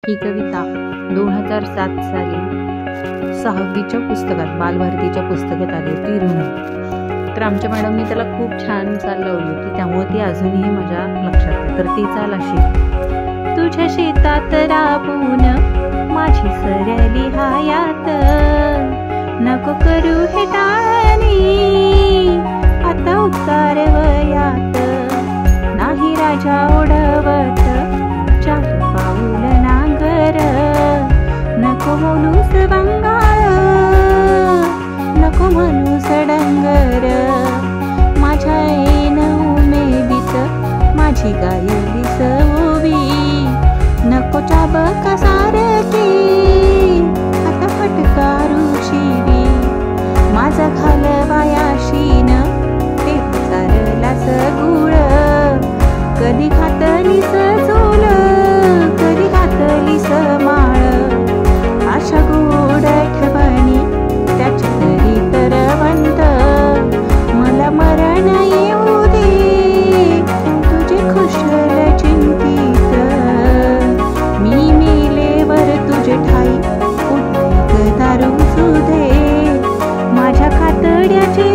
ही कविता 2007 साली 6वीच्या पुस्तकात बालभारतीच्या पुस्तकात आली होती ऋण. तर आमच्या मॅडमनी त्याला खूप छान चाल लावली होती, त्यामुळे ती अजूनही माझ्या लक्षात आहे. तर ती चाल अशी: तुझ्या शेतात राबून माझी सरली हायात, नको करू हे टाळणी आता उतार वयात, नाही राजा ओढवत चार पाऊल नांगर, नको बोलूस बंगाळ नको म्हणूस डंगर, माझ्या येन उमेदीत माझी गायलीस उभी, नको चाबका सारखी आता फटकारू शिवी, माझा घालवायाशीन ते चारलास गुळ, कधी घातलीस झोल कधी घातलीस माळ, अशा गोड आठवणी त्याच्या तरी तरवंत, मला मरण येऊ दे तुझे खुशल चिंतित, मी मेलेवर तुझे ठाई उठे दारू सुधे, माझ्या कातड्याचे